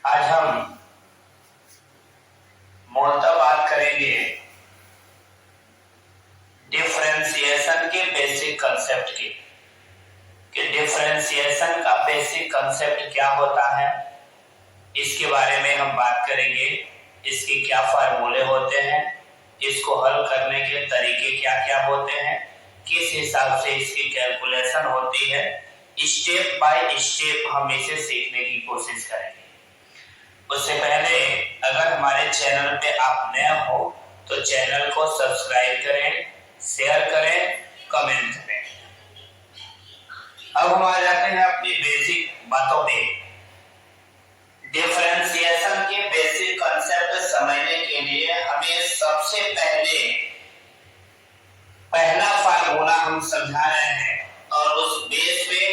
आज हम मूलतः बात करेंगे डिफरेंशिएशन के बेसिक कंसेप्ट की कि डिफरेंशिएशन का बेसिक कंसेप्ट क्या होता है। इसके बारे में हम बात करेंगे, इसके क्या फार्मूले होते हैं, इसको हल करने के तरीके क्या क्या होते हैं, किस हिसाब से इसकी कैलकुलेशन होती है। स्टेप बाय स्टेप हम इसे सीखने की कोशिश करेंगे। उससे पहले अगर हमारे चैनल पे आप नए हो तो चैनल को सब्सक्राइब करें, शेयर करें, कमेंट करें। अब हम आ जाते हैं अपनी बेसिक बातों पे। डिफरेंशिएशन के बेसिक कंसेप्ट समझने के लिए हमें सबसे पहला फार्मूला हम समझा रहे हैं और उस बेस पे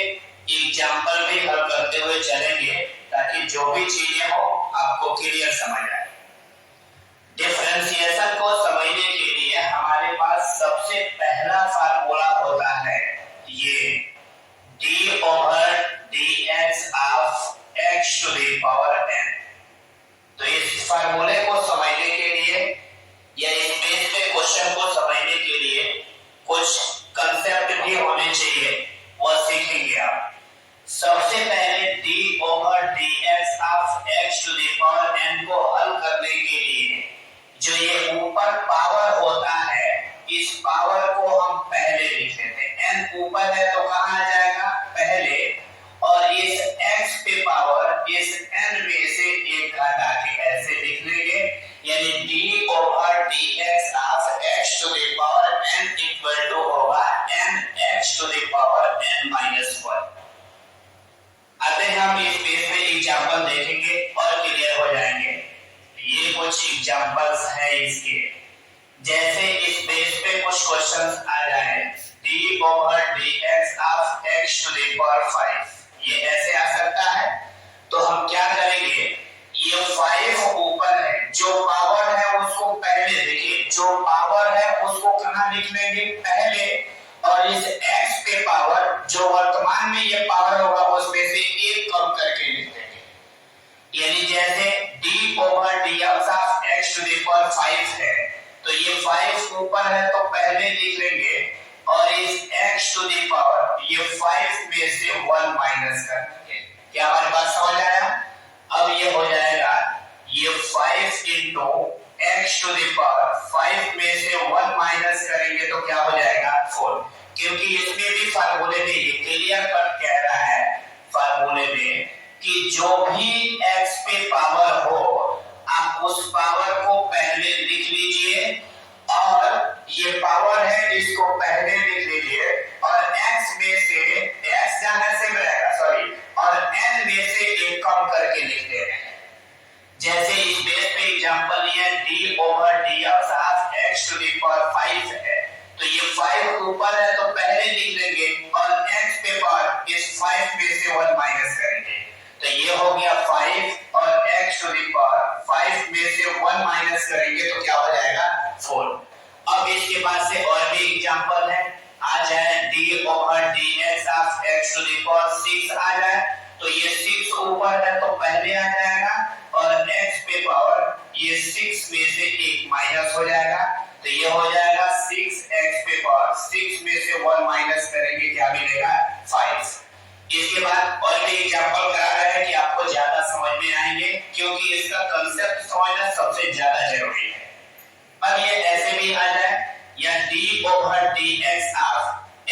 एग्जांपल भी हल करते हुए चलेंगे ताकि जो भी चीजें हो आपको क्लियर समझ आए। डिफरेंशिएशन को समझने के लिए हमारे पास सबसे पहला फार्मूला होता है ये d over dx of x to the power n। तो इस फार्मूले को समझने के लिए या इस बेस पे क्वेश्चन को समझने के लिए कुछ कंसेप्ट भी होने चाहिए, वो सीखेंगे आप। सबसे पहले d over dx of x to the power n को हल करने के लिए जो ये ऊपर पावर होता है, इस पावर को हम पहले लिख लेते हैं। n ऊपर है तो कहां आ जाएगा? पहले। और इस x पे पावर इस n में से एक घटा के ऐसे लिख लेंगे, यानी d over dx of x to the power n equal to होगा n x to the power n minus 1। आते हैं हम इस बेस में एग्जांपल देखेंगे और क्लियर हो जाएंगे। ये कुछ एग्जांपल्स है इसके, जैसे इस बेस पे कुछ क्वेश्चंस आ जाए d over dx of x to the power 5, ये ऐसे आ सकता है। तो हम क्या करेंगे, ये 5 ऊपर है, जो पावर है उसको पहले देखिए, जो पावर है उसको कहां लिख लेंगे? पहले। और इस x पे पावर जो वर्तमान में ये पावर होगा उसमें से एक कम करके लिख देंगे। यानी जैसे d over dx of x to the power 5 है, तो ये 5 ऊपर है तो पहले लिख लेंगे और इस x to the power ये 5 में से 1 माइनस कर देंगे। क्या हमारे बात समझ आया? अब ये हो जाएगा ये 5 into x to the power 5 में से 1 माइनस करेंगे तो क्या हो जाएगा? 4। क्योंकि इसमें भी फार्मूले में ये क्लियर कट कह रहा है फार्मूले में कि जो भी x पे पावर हो आप उस पावर को पहले लिख लीजिए और ये पावर है इसको पहले लिख लीजिए और x में से x जाना से रहेगा सॉरी और n में से एक कम करके लिख दे रहे हैं। जैसे इस बेस पे एग्जांपल ये d over dx of x to the power 5 है, तो ये 5 ऊपर है तो पहले लिख लेंगे और x पे पावर इस 5 में से 1 माइनस करेंगे, तो ये हो गया 5 और x to the power 5 में से 1 माइनस करेंगे तो क्या हो जाएगा? 4। अब इसके बाद से और भी एग्जांपल है, आ जाए d over dx of x to the power 6 आ जाए, तो ये 6 ऊपर है तो पहले आ जाएगा और x पे पावर ये 6 में से एक माइनस हो जाएगा, तो ये हो जाएगा 6x पे पावर 6 में से 1 माइनस करेंगे क्या मिलेगा? 5। इसके बाद और भी एग्जांपल करा रहे हैं कि आपको ज्यादा समझ में आएंगे, क्योंकि इसका कांसेप्ट समझना सबसे ज्यादा जरूरी है। अब ये ऐसे भी आ जाए या d over dx of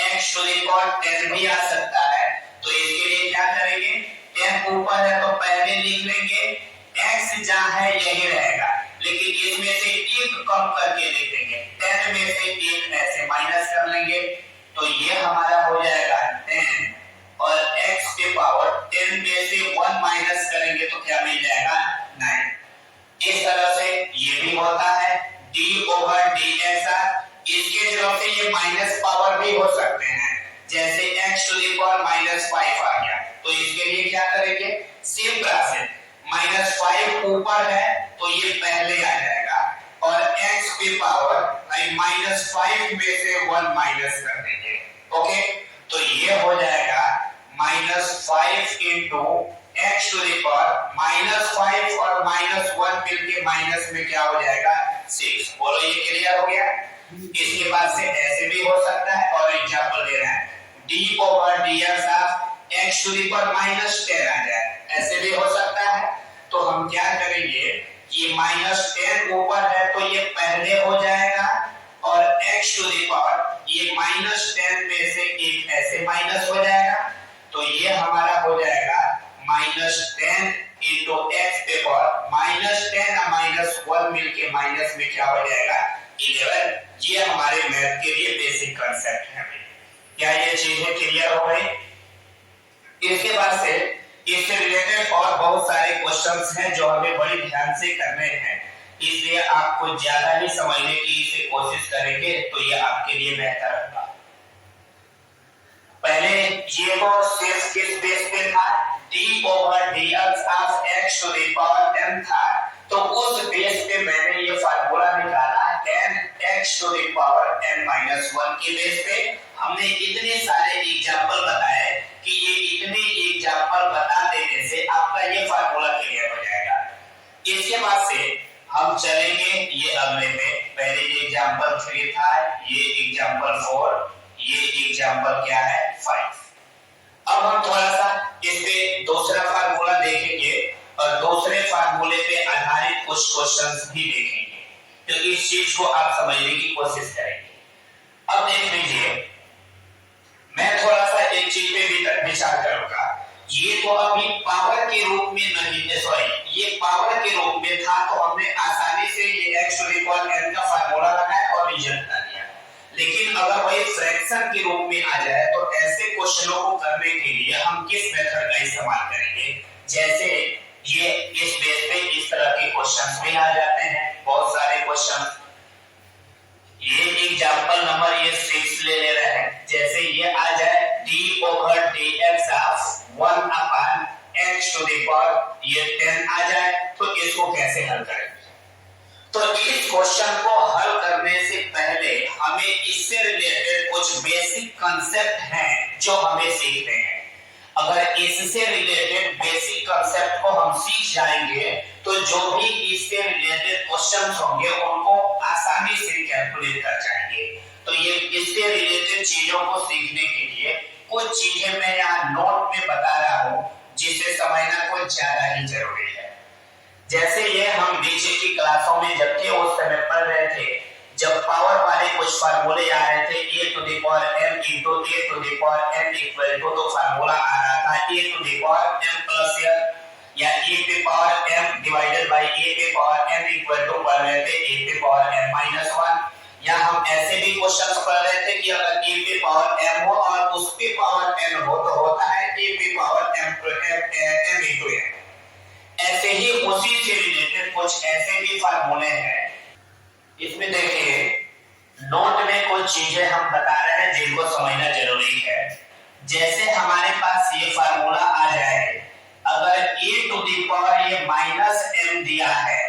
x to the power 10 भी आ सकता है, तो इसके लिए क्या करेंगे? 10 ऊपर है तो पहले लिख लेंगे, x जहां है यही रहेगा, लेकिन इसमें से एक कम करके लिख देंगे, 10 में से एक ऐसे माइनस कर लेंगे, तो ये हमारा हो जाएगा 10 और x के पावर 10 में से 1 माइनस करेंगे तो क्या मिल जाएगा? 9। इस तरह से ये भी होता है d over dx। इसके जगह से ये माइनस पावर भी हो सकते हैं, जैसे x to the power -5 आ गया, तो इसके लिए क्या करेंगे? सेम प्रोसेस, -5 ऊपर है तो ये पहले आ जाएगा और x पे पावर -5 में से 1 माइनस कर देंगे। ओके, तो ये हो जाएगा -5 into x to the power -5 और -1 मिलके माइनस में क्या हो जाएगा 6। बोलो ये क्लियर हो गया। इसके बाद से ऐसे भी हो सकता है और एग्जांपल ले रहे हैं d/dx of x to the power -10 आ जाए, ऐसे भी हो सकता है। तो हम क्या करेंगे, ये -10 ऊपर है तो ये पहले हो जाएगा और x टू द पावर ये -10 में से एक ऐसे माइनस हो जाएगा, तो ये हमारा हो जाएगा -10 इंटू एक्स पे पावर -10 और -1 मिलके माइनस में क्या हो जाएगा 11। ये हमारे मैथ के लिए बेसिक कांसेप्ट है। क्या ये चीजें क्लियर हो गई। इसके बाद से इससे रिलेटेड और बहुत सारे क्वेश्चंस हैं जो हमें बड़ी ध्यान से करने हैं, इसलिए आपको ज्यादा ही समझने की इसे कोशिश करेंगे तो ये आपके लिए बेहतर होगा। पहले ये को सिर्फ किस बेस पे था, d/dx of x to the power n था, तो उस बेस पे मैंने ये फार्मूला निकाला n x to the power n-1 के बेस पे। हमने इतने सारे एग्जांपल बताए कि ये इतने एग्जांपल बता देने से आपका ये फार्मूला क्लियर हो जाएगा। इसके बाद से हम चलेंगे ये अगले में। पहले ये एग्जांपल 3 था, ये एग्जांपल 4, ये एग्जांपल क्या है 5। अब हम थोड़ा सा इस पे दूसरा फार्मूला देखेंगे और दूसरे फार्मूले पे आधारित कुछ क्वेश्चंस भी देखेंगे, तो इस चीज को आप समझने की कोशिश करेंगे। अब देख लीजिए, मैं थोड़ा सा एक चीज पे भी विचार करूंगा। ये तो अभी पावर के रूप में नहीं, सॉरी ये पावर के रूप में था तो हमने आसानी से ये x to the power n का फार्मूला लगाया और रिजल्ट कर दिया। लेकिन अगर वही फ्रैक्शन के रूप में आ जाए तो ऐसे क्वेश्चनों को करने के लिए हम किस मेथड का इस्तेमाल करेंगे। जैसे ये इस बेस पे इस तरह के क्वेश्चंस भी आ जाते हैं, बहुत सारे क्वेश्चन। ये एग्जांपल नंबर ये 6 ले रहे हैं। जैसे ये आ जाए d/dx of 1/x to the power ये 10 आ जाए, तो इसको कैसे हल करेंगे। तो इस क्वेश्चन को हल करने से पहले हमें इससे रिलेटेड कुछ बेसिक कांसेप्ट हैं जो हमें सीखने हैं। अगर इससे रिलेटेड बेसिक कांसेप्ट को हम सीख जाएंगे तो जो भी इससे रिलेटेड क्वेश्चंस होंगे उनको आसानी से कैलकुलेट कर जाएंगे। तो ये इससे रिलेटेड चीजों को सीखने के लिए कुछ चीजें मैं यहाँ नोट में बता रहा हूँ जिसे समझना कुछ ज्यादा ही जरूरी है। जैसे ये हम नीचे की क्लासों में जब थे उस समय पढ़ रहे थे, जब पावर वाले कुछ फार्मूले आ रहे थे a to the power m into a to the power n equal to, तो फार्मूला आ रहा था a to the power m plus n या a पे power m divided by a पे पावर n इक्वल टू पढ़ रहे थे a पे पावर n माइनस 1। या हम ऐसे भी क्वेश्चंस पढ़ रहे थे कि अगर a पे पावर m हो और उस पे पावर n हो तो होता है a पे पावर m into n। ऐसे ही उसी से रिलेटेड कुछ ऐसे भी फार्मूले हैं। इसमें देखिए नोट में कुछ चीजें हम बता रहे हैं जिनको समझना जरूरी है। जैसे हमारे पास ये फार्मूला आ जाए, अगर a टू द पावर ये -m दिया है,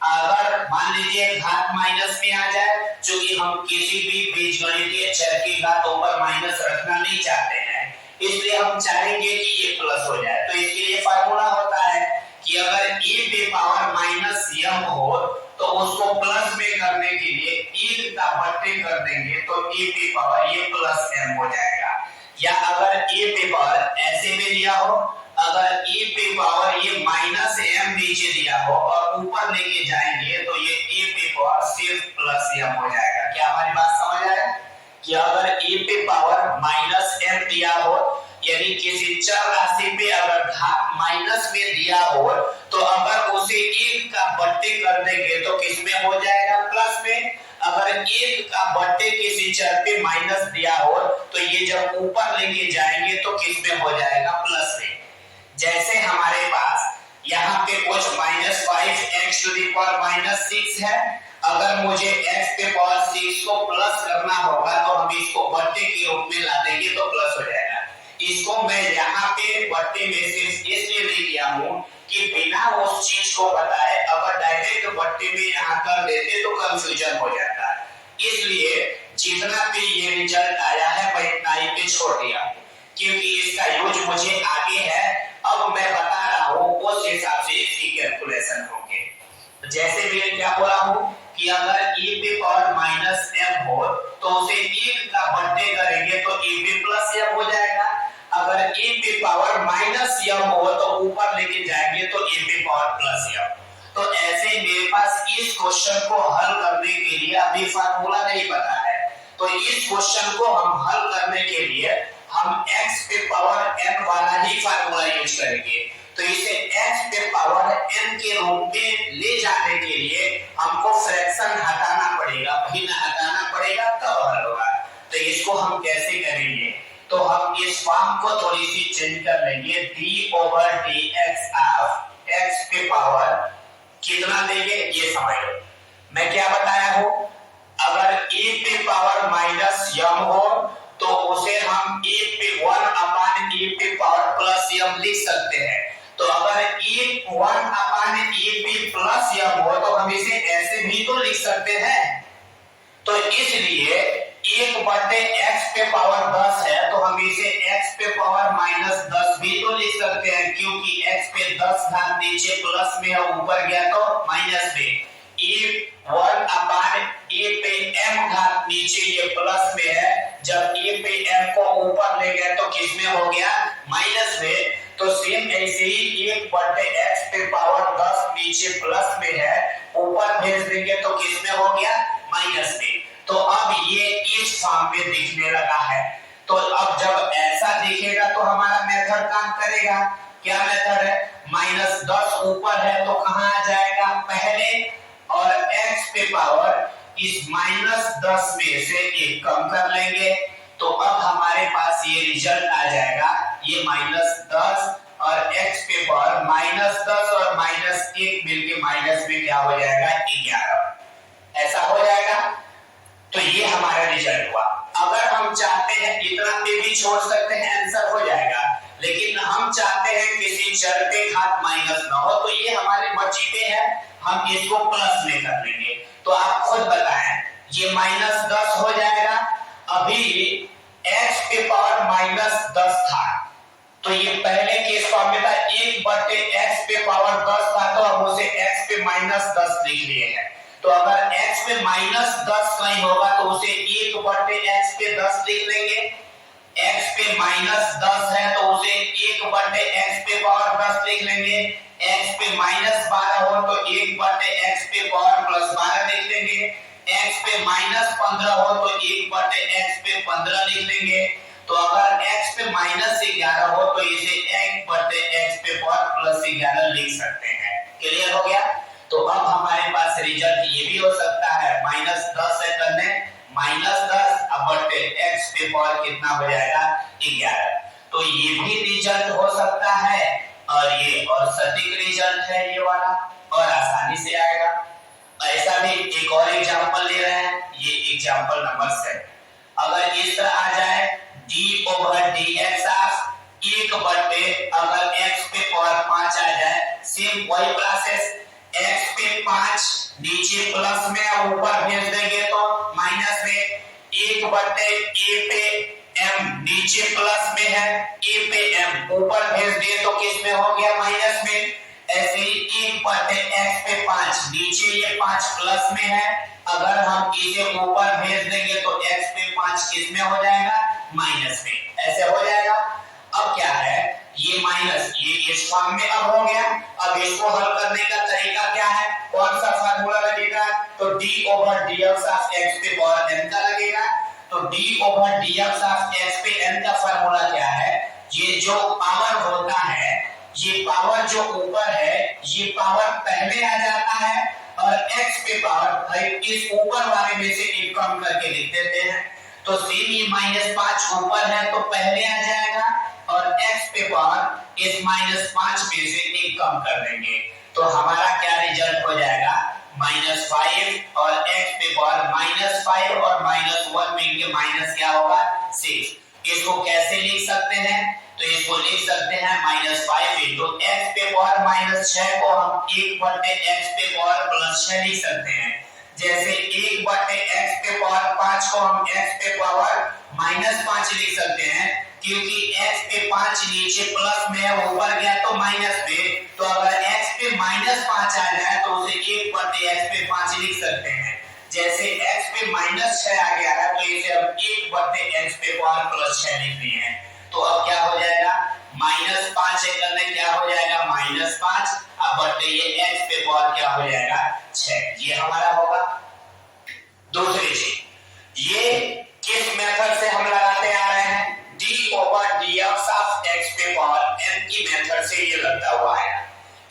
अगर मान लीजिए घात माइनस में आ जाए, क्योंकि हम किसी भी बीजगणितीय चर की घात ऊपर माइनस रखना नहीं चाहते हैं, इसलिए हम चाहेंगे कि ये प्लस हो जाए। तो इसके लिए फार्मूला होता है कि अगर a पे पावर -m हो तो उसको प्लस में करने के लिए 1 का बट्टे कर देंगे तो a पे पावर ये +m हो जाएगा। या अगर a पे पावर ऐसे में दिया हो, अगर a पे पावर ये -m नीचे दिया हो और ऊपर लेके जाएंगे तो ये a पे पावर सिर्फ +m हो जाएगा। क्या हमारी बात समझ आ रहा है कि अगर a पे पावर -m दिया हो, यानी किसी चर राशि पे अगर घात माइनस में दिया हो तो अगर उसे 1 का बट्टे कर देंगे तो किसमें हो जाएगा प्लस में। अगर 1 का बट्टे किसी चर पे माइनस दिया हो तो ये जब ऊपर लेके जाएंगे तो किसमें हो जाएगा प्लस में। जैसे हमारे पास यहाँ पे कुछ -5x टू द पावर -6 है, अगर मुझे x पे पावर 6 को प्लस करना होगा तो हम इसको बट्टे के रूप में ला देंगे तो प्लस हो जाएगा। इसको मैं यहाँ पे बट्टे में सिर्फ इसलिए नहीं लिया हूँ कि बिना उस चीज को बताए अगर डायरेक्ट बट्टे में यहाँ कर देते तो कंफ्यूजन हो जाता है। इसलिए जितना भी ये रिजल्ट आया है मैं इतना ही पे छोड़ दिया। क्योंकि इसका यूज मुझे आगे है, अब मैं बता रहा हूं उस हिसाब से इसकी कैलकुलेशन होंगे। जैसे भी क्या बोला हूं कि अगर e पे पावर माइनस m हो तो उसे 1 का बर्थडे करेंगे तो e पे प्लस m हो जाएगा। अगर e पे पावर माइनस m हो तो ऊपर लेके जाएंगे तो e पे पावर प्लस m। तो ऐसे मेरे पास इस क्वेश्चन को हल करने के लिए अभी फार्मूला नहीं पता है, तो इस क्वेश्चन को हम हल करने के लिए हम x पे पावर n वाला ही फार्मूला यूज करेंगे। तो इसे x पे पावर n के रूप में ले जाने के लिए हमको फ्रैक्शन हटाना पड़ेगा, भिन्न हटाना पड़ेगा तब हल होगा। तो इसको हम कैसे करेंगे, तो हम इस फॉर्म को थोड़ी सी चेंज कर लेंगे, d/dx ऑफ x पे पावर कितना देंगे ये समझ लो। मैं क्या बताया हूं, अगर e पे पावर माइनस m हो तो उसे हम e पे 1/e पे पावर प्लस m लिख सकते हैं। तो अगर e 1/e पे प्लस m हो तो हम इसे ऐसे भी तो लिख सकते हैं। तो इसलिए 1/x पे पावर 10 है तो हम इसे x पे पावर माइनस 10 भी तो लिख सकते हैं, क्योंकि x पे 10 घात नीचे प्लस में है, ऊपर गया तो माइनस में। e 1/e पे m घात नीचे ये प्लस में है, जब e पे m को ऊपर ले गए तो किस में हो गया, माइनस में। तो सेम ऐसे ही 1/x पे पावर 10 नीचे प्लस में है, ऊपर भेज देंगे तो किस में हो गया, माइनस में। तो अब ये इस फॉर्म में दिखने लगा है। तो अब जब ऐसा दिखेगा तो हमारा मेथड काम करेगा। क्या मेथड है, -10 ऊपर है तो कहां आ जाएगा, पहले, और x पे पावर इस -10 में से 1 कम कर लेंगे। तो अब हमारे पास ये रिजल्ट आ जाएगा, ये -10 और x पे पावर -10 और -1 मिलके माइनस में क्या हो जाएगा, 11, ऐसा हो जाएगा। तो ये हमारा रिजल्ट हुआ। अगर हम चाहते हैं इतना पे भी छोड़ सकते हैं, आंसर हो जाएगा, लेकिन हम चाहते हैं किसी चर पे घात माइनस ना हो, तो ये हमारे मर्जी पे है, हम इसको प्लस में कर लेंगे। तो आप खुद बताएं, ये -10 हो जाएगा। अभी x पे पावर -10 था तो ये पहले केस फॉर्म में था, 1/x पे पावर 10 था तो हम उसे x पे -10 लिख लिए हैं। तो अगर x पे -10 कहीं होगा तो उसे 1/x पे 10 लिख लेंगे। x पे -10 है तो उसे 1/x पे पावर 10 लिख लेंगे। x पे -12 हो तो 1/x पे पावर +12 लिख लेंगे। x पे -15 हो तो 1/x पे 15 लिख लेंगे। तो अगर x पे -11 हो तो इसे 1/x पे पावर +11 लिख सकते हैं। क्लियर हो गया। तो अब हमारे पास रिजल्ट ये भी हो सकता है, -10 है करने, -10 अब x पे पावर कितना हो जाएगा, 11। तो ये भी रिजल्ट हो सकता है और ये और सटीक रिजल्ट है ये वाला, और आसानी से आएगा। ऐसा भी एक और एग्जांपल ले रहे हैं, ये एग्जांपल नंबर 7। अगर इस तरह आ जाए d/dx ऑफ 1/, अगर x पे पावर 5 आ जाए, सेम वही प्रोसेस, x पे 5 नीचे प्लस में और ऊपर भेज देंगे तो माइनस में। 1/a पे m नीचे प्लस में है, a पे m ऊपर भेज दिए तो किस में हो गया, माइनस में। ऐसे ही 1/x पे 5 नीचे ये 5 प्लस में है, अगर हम इसे ऊपर भेज देंगे तो x पे 5 किस में हो जाएगा, माइनस में। ऐसे हो जाएगा। अब क्या है, ये माइनस ये इस फॉर्म में अब हो गया। अब इसको हल करने का तरीका क्या है, कौन सा फार्मूला लगेगा, तो d/dx ऑफ x पे पावर n का लगेगा। तो d/dx ऑफ x पे n का फार्मूला क्या है, ये जो पावर होता है, ये पावर जो ऊपर है, ये पावर पहले आ जाता है और x पे पावर इस ऊपर वाले में से एक कम करके लिख देते हैं। तो सेम ये -5 ऊपर है तो पहले आ जाएगा और x पे पावर इस -5 में से एक कम कर देंगे। तो हमारा क्या रिजल्ट हो जाएगा, -5 और x पे पावर -5 और -1 मिलके माइनस क्या होगा, 6। इसको कैसे लिख सकते हैं, तो इसको लिख सकते हैं -5 into x पे पावर -6 को हम 1/x पे पावर +6 लिख सकते हैं। जैसे 1/x पे पावर 5 को हम x पे पावर -5 लिख सकते हैं, क्योंकि x पे 5 नीचे प्लस में है, ऊपर गया तो माइनस में, तो अगर x पे -5 आ जाए तो उसे 1/x पे 5 लिख सकते हैं। जैसे x पे -6 आ गया है तो इसे अब 1/x पे पावर +6 लिखनी है। तो अब क्या हो जाएगा, -5 करने क्या हो जाएगा -5, अब बटे ये x पे पावर क्या हो जाएगा 6, ये हमारा होगा। दूसरी चीज, ये किस मेथड से हम लगाते आ रहे हैं, d/dx ऑफ x पे पावर n की मेथड से ये लगता हुआ है।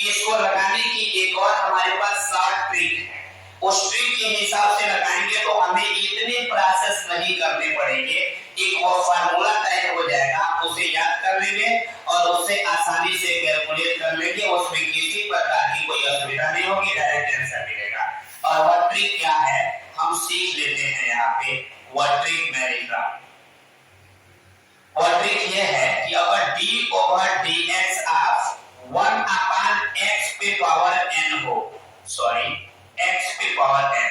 इसको लगाने की एक और हमारे पास शॉर्ट ट्रिक है, उस ट्रिक के हिसाब से लगाएंगे तो हमें इतने प्रोसेस नहीं करने पड़ेंगे, एक वो फार्मूला तय हो जाएगा, उसे याद कर लेंगे और उससे आसानी से कैलकुलेट कर लेंगे, उसमें किसी प्रकार की कोई असुविधा नहीं होगी, डायरेक्ट आंसर मिलेगा। और वह ट्रिक क्या है हम सीख लेते हैं यहाँ पे, वह ट्रिक मैं लिख रहा हूं। वह ट्रिक ये है कि अगर d/dx ऑफ 1/x पे पावर n हो, सॉरी x पे पावर n,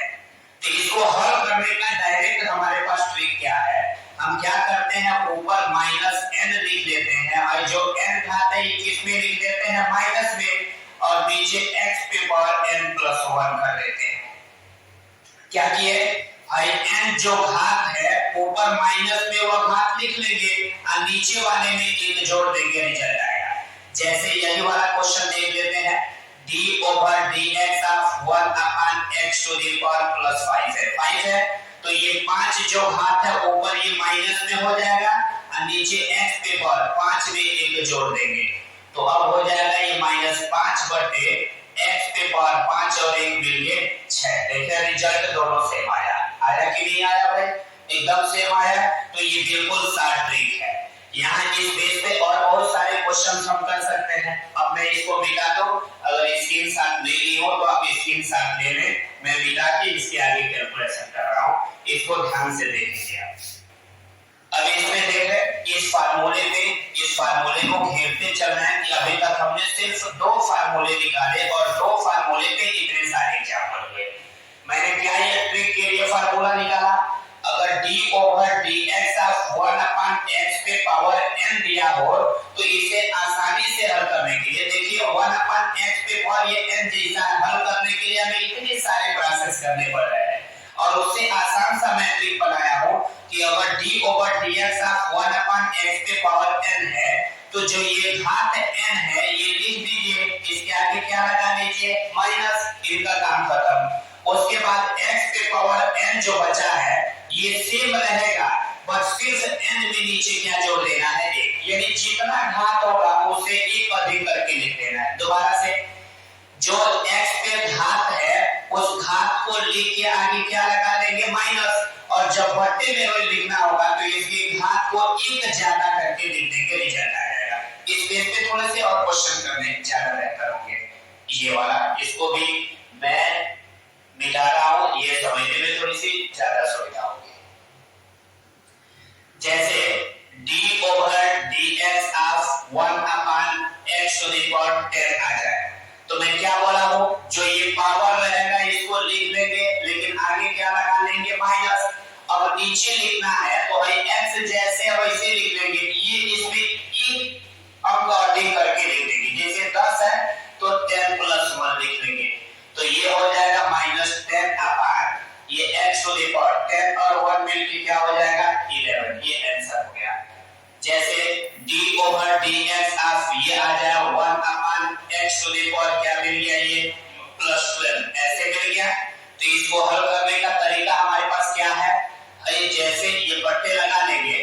तो इसको हल करने का डायरेक्ट हमारे पास ट्रिक क्या है, हम क्या करते हैं ऊपर -n लिख लेते हैं और जो n घात है किसमें लिख देते हैं माइनस में, और नीचे x पे पावर n + 1 कर देते हैं। क्या किए, n जो घात है ऊपर माइनस में वो घात लिख लेंगे और नीचे वाले में 1 जोड़ देंगे, रिजल्ट आएगा। जैसे यही वाला क्वेश्चन देख लेते हैं, d/dx of 1/x to the power +5 है, 5 है तो ये 5 जो घात है ऊपर ये माइनस में हो जाएगा और नीचे x पे पावर 5 में 1 जोड़ देंगे, तो अब हो जाएगा ये -5 बटे x पे पावर 5 और 1 मिलके 6। देखिए रिजल्ट दोनों सेम आया, आया कि नहीं आया भाई, एकदम सेम आया। तो ये बिल्कुल शॉर्ट ट्रिक है, यहाँ इस बेस पे और बहुत सारे क्वेश्चंस हम कर सकते हैं। अब मैं इसको मिटा दूं, अगर स्क्रीनशॉट ले ली हो तो आप स्क्रीनशॉट ले लें, मैं मिटा के इसके आगे कैलकुलेशन कर रहा हूं, इसको ध्यान से देखिए आप। अब इसमें देख रहे इस फार्मूले को घेरते चलना है कि अभी तक हमने सिर्फ 2 फार्मूले निकाले और 2 फार्मूले पे इतने सारे एग्जांपल हुए। मैंने क्या ये ट्रिक के लिए फार्मूला निकाला, अगर d/dx ऑफ 1/x पे पावर n दिया हो तो इसे आसानी से हल करने के लिए, देखिए 1/x पे पावर ये n जैसा हल करने के लिए हमें इतने सारे प्रोसेस करने पड़ रहे हैं, और उससे आसान सा मैं ट्रिक बनाया हूं कि अगर d/dx ऑफ 1/x पे पावर n है तो जो ये घात n है ये लिख दीजिए, इसके आगे क्या लगा लीजिए माइनस, इनका काम खत्म। उसके बाद x पे पावर n जो बचा है ये सेम रहेगा, बस सिर्फ n में नीचे क्या जोड़ देना है 1, यानी जितना घात होगा उसे 1 अधिक करके लिख देना है। दोबारा से जो x पे घात है उस घात को लिख के आगे क्या लगा देंगे माइनस, और जब बट्टे में लिखना होगा तो इसके घात को 1 ज्यादा करके लिख देंगे, रिजल्ट आ जाएगा। इस बेस पे थोड़े से और क्वेश्चन करने ज्यादा बेहतर होंगे। ये वाला इसको भी मैं मिटा रहा हूं, ये समझने में थोड़ी सी ज्यादा सुविधा होगी। जैसे d/dx of 1/x to the power 10 आ जाए तो मैं क्या बोला हूं, जो ये पावर रहेगा इसको लिख लेंगे, लेकिन आगे क्या लगा लेंगे माइनस। अब नीचे लिखना है तो भाई x जैसे वैसे लिख लेंगे, ये इसमें 1 अंक अधिक करके लिख देंगे, जैसे 10 है तो 10 + 1 लिख लेंगे, तो ये हो जाएगा -10 अपान ये x टू द पावर 10 और 1 मिलके क्या हो जाएगा 11, ये आंसर हो गया। जैसे d/dx ऑफ ये आ जाए 1/x टू द पावर क्या मिल गया ये +12, ऐसे मिल गया। तो इसको हल करने का तरीका हमारे पास क्या है, जैसे ये बट्टे लगा लेंगे,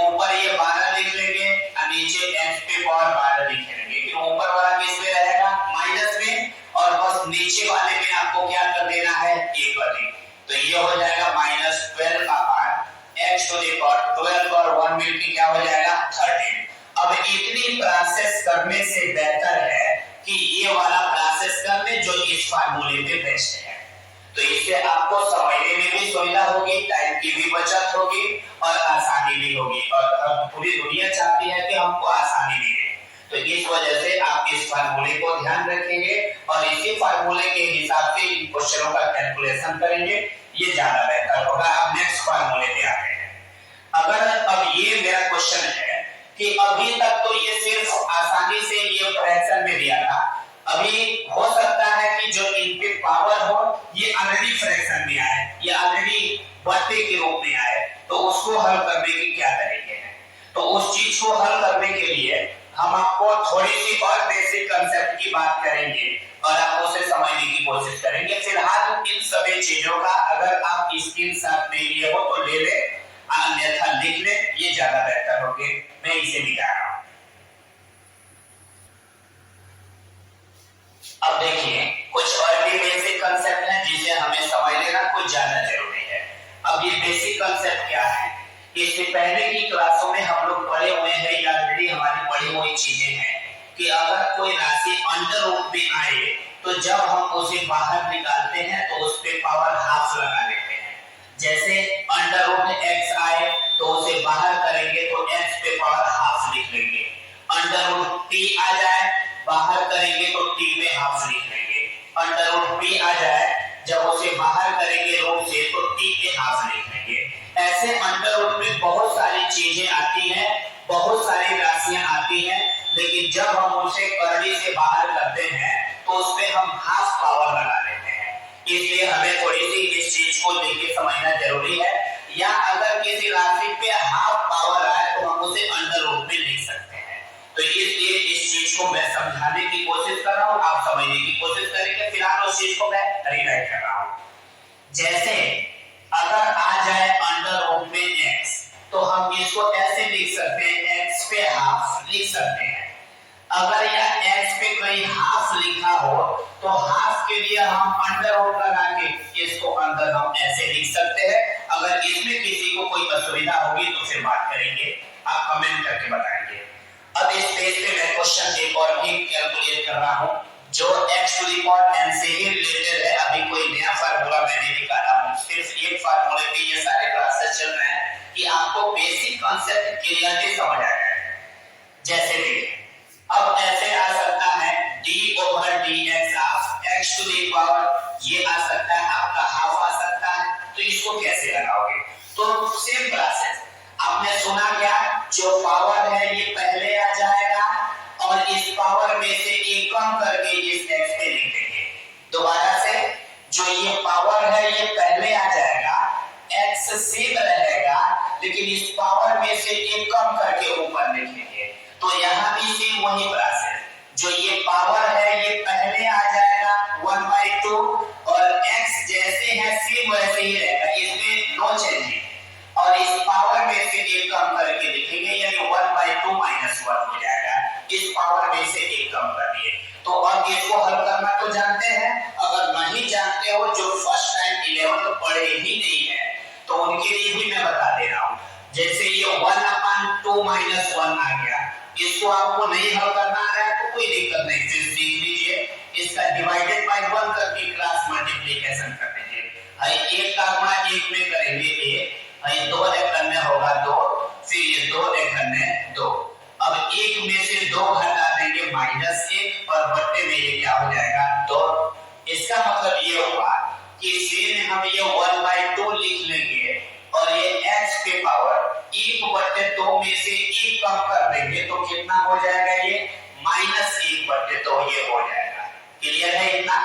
ऊपर ये 12 लिख लेंगे और नीचे x पे पावर 12 लिख लेंगे, लेकिन ऊपर वाला किस में रहेगा माइनस में, और बस नीचे वाले में आपको क्या कर देना है 1 अधिक, तो ये हो जाएगा -12 अपान x टू द पावर 12 और 1 मिलके क्या हो जाएगा 13। अब इतनी प्रोसेस करने से बेहतर है कि ये वाला प्रोसेस कर ले जो इस फार्मूले में बेस्ट है, तो इससे आपको समझने में भी सुविधा होगी, टाइम की भी बचत होगी और आसानी भी होगी, और पूरी दुनिया चाहती है कि हमको आसानी मिले, तो इस वजह से आप इस फार्मूले को ध्यान रखेंगे और इसी फार्मूले के हिसाब से इन क्वेश्चनों का कैलकुलेशन करेंगे, ये ज्यादा बेहतर होगा। अब नेक्स्ट फार्मूले पे आते हैं। अगर अब ये मेरा क्वेश्चन है कि अभी तक तो ये सिर्फ आसानी से ये फ्रैक्शन में दिया था, अभी हो सकता है कि जो इनके पावर हो ये ऑलरेडी फ्रैक्शन में आए, ये ऑलरेडी बढ़ते के रूप में आए, तो उसको हल करने के क्या तरीके हैं। तो उस चीज को हल करने के लिए हम आपको थोड़ी सी और बेसिक कांसेप्ट की बात करेंगे और आप उसे समझने की कोशिश करेंगे। फिलहाल इन सभी चीजों का अगर आप स्क्रीनशॉट नहीं लिए हो तो ले ले, अन्यथा लिख ले, ये ज्यादा बेहतर होगे। मैं इसे दिखा रहा हूं। अब देखिए कुछ और भी बेसिक कांसेप्ट हैं जिसे हमें समझ लेना कुछ ज्यादा जरूरी है। अब ये बेसिक कांसेप्ट क्या है, इससे पहले की क्लासों में हम लोग पढ़े हुए हैं या ऑलरेडी हमारी पढ़ी हुई चीजें हैं कि अगर कोई राशि अंडर रूट में आए तो जब हम उसे बाहर निकालते हैं तो उस पे पावर हाफ लगा देते हैं। जैसे अंडर रूट x आए तो उसे बाहर करेंगे तो x पे पावर हाफ लिख लेंगे। अंडर रूट t आ जाए बाहर करेंगे तो t पे हाफ लिख लेंगे। अंडर रूट p आ जाए जब उसे बाहर करेंगे रूट से तो t पे हाफ लिख लेंगे। ऐसे अंडर रूट में बहुत सारी चीजें आती हैं, बहुत सारी राशियां आती हैं, लेकिन जब हम उसे करनी से बाहर करते हैं तो उस पे हम हाफ पावर लगा देते हैं। इसलिए हमें थोड़ी सी इस चीज को लेके समझना जरूरी है। या अगर किसी राशि पे हाफ पावर आए तो हम उसे अंडर रूट में लिख सकते हैं। तो इसलिए इस चीज को मैं समझाने की कोशिश कर रहा हूँ, आप समझने की कोशिश करेंगे। फिलहाल उस चीज को मैं रिराइट कर रहा हूँ। जैसे अगर आ जाए अंडर रूट में x तो हम इसको ऐसे लिख सकते हैं, x पे हाफ लिख सकते हैं। अगर यह x पे कहीं हाफ लिखा हो तो हाफ के लिए हम अंडर रूट लगा के इसको अंदर हम ऐसे लिख सकते हैं। अगर इसमें किसी को कोई असुविधा होगी तो फिर बात करेंगे, आप कमेंट करके बताएंगे। अब इस पेज पे मैं क्वेश्चन एक और भी कैलकुलेट कर रहा हूं जो x to the power n से ही रिलेटेड है। अभी कोई नया फार्मूला मैं नहीं निकाला हूं, सिर्फ एक फार्मूले पे ये सारे क्लासेस चल रहे हैं कि आपको बेसिक कांसेप्ट क्लियरली समझ आ जाए। जैसे देखिए अब ऐसे आ सकता है d over dx of x to the power, ये आ सकता है आपका हाफ आ सकता है। तो इसको कैसे लगाओगे, तो सेम प्रोसेस। आपने सुना क्या, जो पावर है ये पहले आ जाएगा और इस पावर में से एक कम करके इस x पे लिख देंगे। दोबारा से, जो ये पावर है ये पहले आ जाएगा, x सेम रहेगा, लेकिन इस पावर में से एक कम करके ऊपर लिखेंगे। तो यहाँ भी सेम वही प्रोसेस, जो ये पावर है ये पहले आ जाएगा 1/2 और x जैसे है सेम वैसे ही रहेगा, इसमें नो चेंजिंग। और इस पावर में से एक कम करके लिखेंगे, यानी 1/2 - 1 हो जाएगा। इस पावर में से एक कम कर दिए। तो अब इसको हल करना तो जानते हैं, अगर नहीं जानते हो जो फर्स्ट टाइम 11th पढ़े ही नहीं है तो उनके लिए भी मैं बता दे रहा हूँ। जैसे ये 1/2 - 1 आ गया, इसको आपको नहीं हल करना आ रहा है तो कोई दिक्कत नहीं, फिर सीख लीजिए। इसका डिवाइडेड बाय 1 करके क्रॉस मल्टीप्लिकेशन कर दीजिए। एक का गुणा एक में करेंगे एक, ये 2 लेकर में होगा 2, फिर ये 2 लेकर में 2। अब एक में से 2 घटा देंगे -1 और बट्टे में ये क्या हो जाएगा 2। इसका मतलब ये हुआ कि इसे हम ये 1/2 लिख लेंगे और ये x के पावर 1/2 में से 1 कम कर देंगे तो कितना हो जाएगा, ये -1/2 ये हो जाएगा। क्लियर है इतना,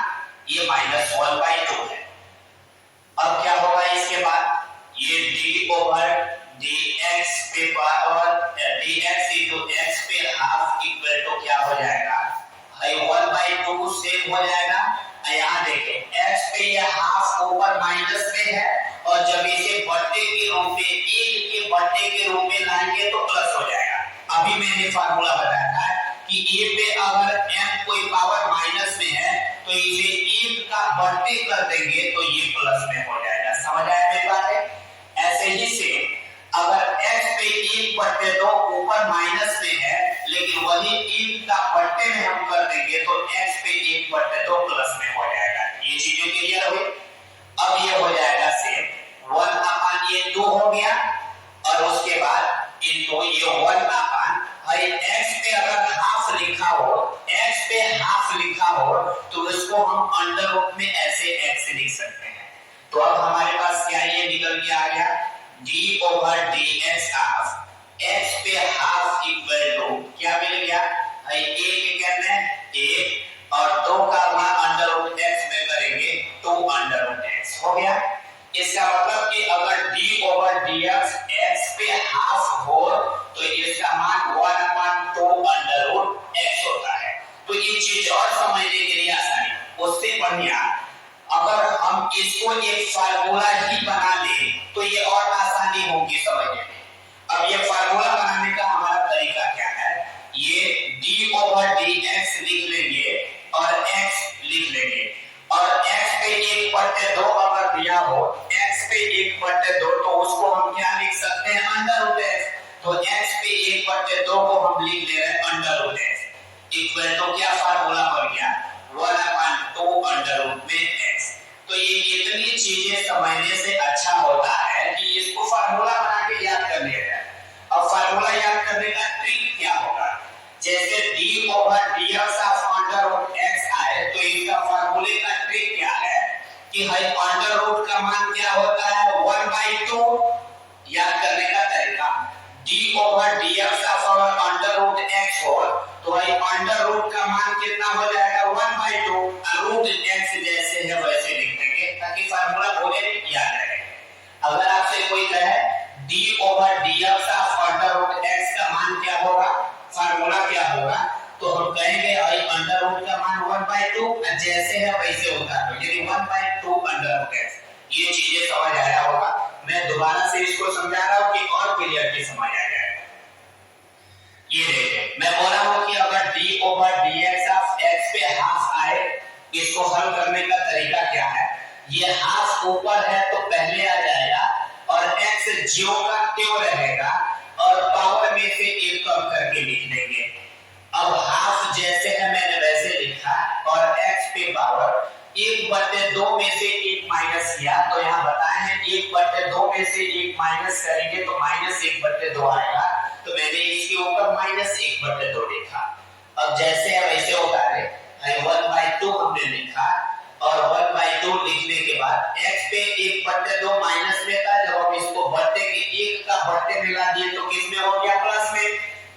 ये -1/2 है। अब क्या होगा इसके बाद, ये d ओवर dx पे पावर dx into x पे हाफ इक्वल टू क्या हो जाएगा, 1/2 सेम हो जाएगा। यहाँ देखिए x पे ये हाफ ऊपर माइनस में है और जब इसे बट्टे के रूप में, एक के बट्टे के रूप में लाएंगे तो प्लस हो जाएगा। अभी मैंने फार्मूला बताया था कि a पे अगर m कोई पावर माइनस में है तो इसे 1 का बट्टे कर देंगे तो ये प्लस में हो जाएगा। समझ आया मेरी बात है। ऐसे ही से अगर x पे 1/2 ऊपर माइनस में है लेकिन वही 1 का बट्टे में हम कर देंगे तो x पे 1/2 प्लस में हो जाएगा। ये चीजें क्लियर हुई। अब ये हो जाएगा सेम 1/2 हो गया और उसके बाद इनको ये 1/, x पे अगर हाफ लिखा हो, x पे हाफ लिखा हो तो इसको हम अंडर रूट में ऐसे x लिख सकते हैं। तो अब हमारे पास क्या ये निकल के आ गया, d over dx of x पे हाफ और 2 का गुणा अंडर रूट x में करेंगे तो अंडर रूट x हो गया। इसका मतलब कि अगर d ओवर dx x पे हाफ हो तो इसका मान 1/2 अंडर रूट x होता है। तो ये चीज और समझने के लिए आसानी, उससे बढ़िया अगर हम इसको एक फार्मूला ही बना ले तो ये और आसानी होगी समझने में। अब ये फार्मूला बनाने का हमारा तरीका क्या है, ये d ओवर dx लिख लेंगे और x लिख लेंगे और x पे 1/2 अगर दिया हो, x पे 1/2 तो उसको हम क्या लिख सकते हैं अंडर रूट x। तो x पे 1/2 को हम लिख ले रहे हैं under root x equal to क्या फार्मूला बन गया 1/2 अंडर रूट में x। तो ये इतनी चीजें समझने से अच्छा होता है कि इसको फार्मूला बना के याद कर लिया जाए। अब फार्मूला याद करने का ट्रिक क्या होगा, जैसे d over dx of under root x आए तो इसका फार्मूले का ट्रिक क्या है कि भाई अंडर रूट का मान क्या होता है 1/2। याद करने का तरीका d over dx of under root x हो तो भाई अंडर रूट का मान कितना हो जाएगा 1/2 रूट x जैसे है वैसे लिख देंगे ताकि फार्मूला भूले नहीं याद रहे। अगर आपसे कोई कहे d over dx of under root x का मान क्या होगा, फार्मूला क्या होगा, तो हम कहेंगे भाई अंडर रूट का मान 1/2 जैसे है वैसे होता है, यानी 1/2 अंडर रूट x। ये चीजें समझ आया होगा। मैं दोबारा से इसको समझा रहा हूं कि और क्लियरली समझ आ जाए। ये देखिए मैं बोल रहा हूं कि अगर d over dx of x पे हाफ आए, इसको हल करने का तरीका क्या है, ये हाफ ऊपर है तो पहले आ जाएगा और x ज्यों का त्यों रहेगा और पावर में से एक कम करके लिख देंगे। अब हाफ जैसे है मैंने वैसे लिखा और x पे पावर 1/2 में से 1 माइनस किया तो यहाँ बताए हैं 1/2 में से 1 माइनस करेंगे तो -1/2 आएगा, तो मैंने इसके ऊपर -1/2 लिखा। अब जैसे है वैसे उतारे 1/2 हमने लिखा और 1/2 लिखने के बाद x पे 1/2 माइनस में था, जब हम इसको बढ़ते के 1 का बढ़ते मिला दिए तो किस में हो गया प्लस में,